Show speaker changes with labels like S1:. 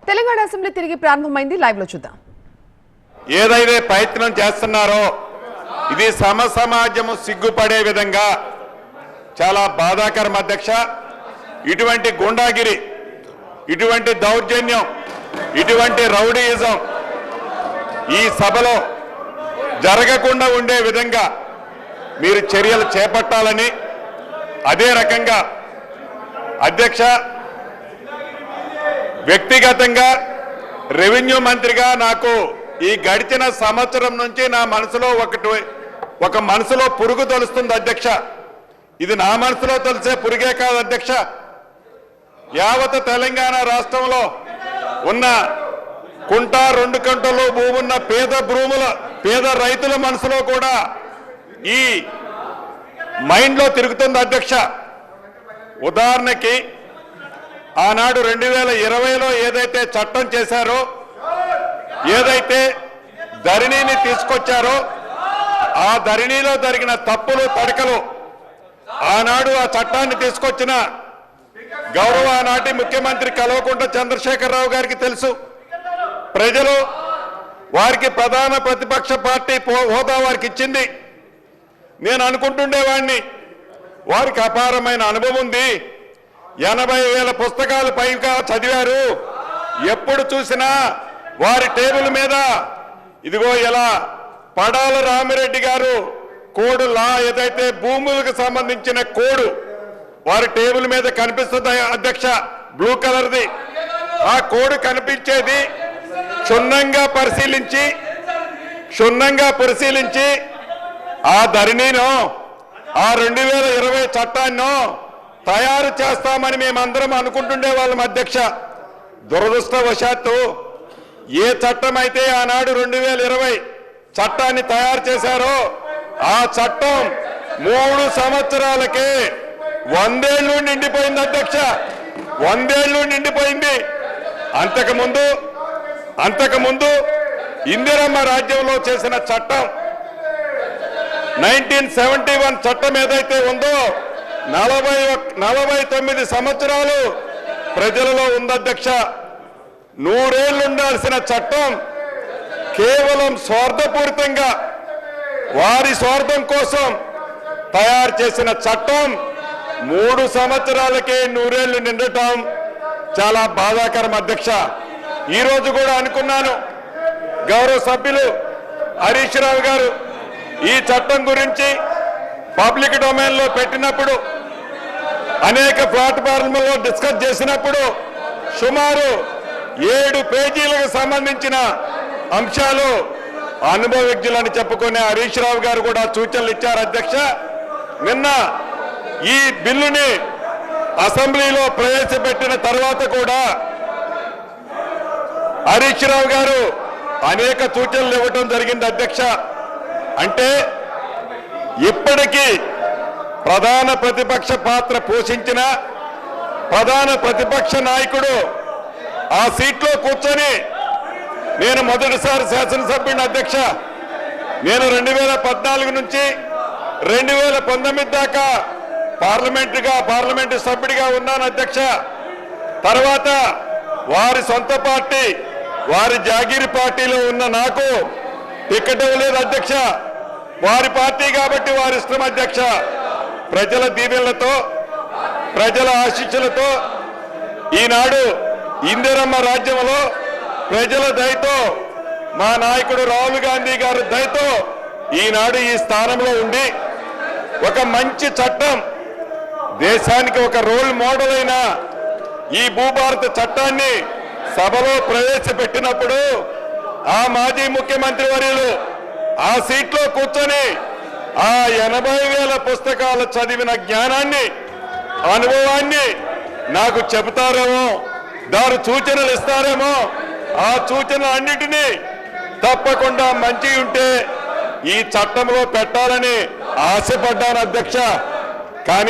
S1: Telangana assembly తిరిగి ప్రారంభమైంది. Live లో చూద్దాం.
S2: ఏదైతే ప్రయత్నం చేస్తున్నారో ఇది సమాజము సిగ్గుపడే విధంగా చాలా బాధాకరం అధ్యక్ష. ఇటువంటి గుండాగిరి, ఇటువంటి దౌర్జన్యం, ఇటువంటి రౌడీయిజం ఈ సభలో జరగకుండా ఉండే విధంగా మీరు చర్యలు చేపట్టాలని, అదే రకంగా అధ్యక్ష వ్యక్తిగతంగా రెవెన్యూ మంత్రిగా నాకు ఈ గడిచిన సంవత్సరం నుంచి నా మనసులో ఒక మనసులో పురుగు తొలుస్తుంది అధ్యక్ష. ఇది నా మనసులో తెలిసే పురుగే కాదు అధ్యక్ష. యావత్ తెలంగాణ రాష్ట్రంలో ఉన్న కుంట 2 కుంటలు భూమున్న పేద రైతుల మనసులో కూడా ఈ మైండ్లో తిరుగుతుంది అధ్యక్ష. ఉదాహరణకి ఆనాడు 2020లో ఏదైతే చట్టం చేశారో, ఏదైతే ధరణిని తీసుకొచ్చారో, ఆ ధరణిలో జరిగిన తప్పులు తడకలు ఆనాడు ఆ చట్టాన్ని తీసుకొచ్చిన గౌరవ నాటి ముఖ్యమంత్రి కల్వకుంట్ల చంద్రశేఖరరావు గారికి తెలుసు. ప్రజలు వారికి ప్రధాన ప్రతిపక్ష పార్టీ హోదా వారికి ఇచ్చింది. నేను అనుకుంటుండేవాడిని వారికి అపారమైన అనుభవం ఉంది, 80,000 పుస్తకాలు పైగా చదివారు, ఎప్పుడు చూసినా వారి టేబుల్ మీద ఇదిగో ఇలా పడాల రామిరెడ్డి గారు కోడ్ లా ఏదైతే భూములకు సంబంధించిన కోడ్ వారి టేబుల్ మీద కనిపిస్తుంది అధ్యక్ష, బ్లూ కలర్ది. ఆ కోడ్ కనిపించేది క్షుణ్ణంగా పరిశీలించి ఆ ధరణినో ఆ 2020 చట్టాన్నో తయారు చేస్తామని మేమందరం అనుకుంటుండే వాళ్ళం అధ్యక్ష. దురదృష్టవశాత్తు ఏ చట్టం అయితే ఆనాడు 2020 చట్టాన్ని తయారు చేశారో ఆ చట్టం 3 సంవత్సరాలకే 100 ఏళ్ళు నిండిపోయింది అధ్యక్ష. 100 ఏళ్ళు నిండిపోయింది. అంతకుముందు ఇందిరమ్మ రాజ్యంలో చేసిన చట్టం 1971 చట్టం ఏదైతే ఉందో 49 సంవత్సరాలు ప్రజలలో ఉంది అధ్యక్ష. 100 ఏళ్ళు ఉండాల్సిన చట్టం కేవలం స్వార్థపూరితంగా వారి స్వార్థం కోసం తయారు చేసిన చట్టం 3 సంవత్సరాలకే 100 ఏళ్ళు నిండటం చాలా బాధాకరం అధ్యక్ష. ఈ రోజు కూడా అనుకున్నాను, గౌరవ సభ్యులు హరీష్ రావు గారు ఈ చట్టం గురించి పబ్లిక్ డొమైన్ లో పెట్టినప్పుడు, అనేక ప్లాట్ఫామ్లలో డిస్కస్ చేసినప్పుడు సుమారు 7 పేజీలకు సంబంధించిన అంశాలు అనుభవజ్ఞులని చెప్పుకునే హరీష్ రావు గారు కూడా సూచనలు ఇచ్చారు అధ్యక్ష. నిన్న ఈ బిల్లుని అసెంబ్లీలో ప్రవేశపెట్టిన తర్వాత కూడా హరీష్ రావు గారు అనేక సూచనలు ఇవ్వటం జరిగింది అధ్యక్ష. అంటే ఇప్పటికీ ప్రధాన ప్రతిపక్ష పాత్ర పోషించిన ప్రధాన ప్రతిపక్ష నాయకుడు ఆ సీట్లో కూర్చొని, నేను మొదటిసారి శాసనసభ్యుని అధ్యక్ష. నేను 2014 నుంచి 2019 దాకా పార్లమెంటు సభ్యుడిగా ఉన్నాను అధ్యక్ష. తర్వాత వారి సొంత పార్టీ, వారి జాగీరి పార్టీలో ఉన్న నాకు టికెట్ ఇవ్వలేదు అధ్యక్ష. వారి పార్టీ కాబట్టి వారి ఇష్టం అధ్యక్ష. ప్రజల దీవెనలతో, ప్రజల ఆశీస్సులతో ఈనాడు ఇందిరమ్మ రాజ్యంలో ప్రజల దయతో, మా నాయకుడు రాహుల్ గాంధీ గారి దయతో ఈనాడు ఈ స్థానంలో ఉండి ఒక మంచి చట్టం, దేశానికి ఒక రోల్ మోడల్ అయిన ఈ భూభారత చట్టాన్ని సభలో ప్రవేశపెట్టినప్పుడు ఆ మాజీ ముఖ్యమంత్రి వర్యులు ఆ సీట్లో కూర్చొని ఆ 80,000 పుస్తకాలు చదివిన జ్ఞానాన్ని, అనుభవాన్ని నాకు చెబుతారేమో, దాని సూచనలు ఇస్తారేమో. ఆ సూచనలు అన్నిటినీ తప్పకుండా మంచి ఉంటే ఈ చట్టంలో పెట్టాలని ఆశపడ్డాను అధ్యక్ష. కానీ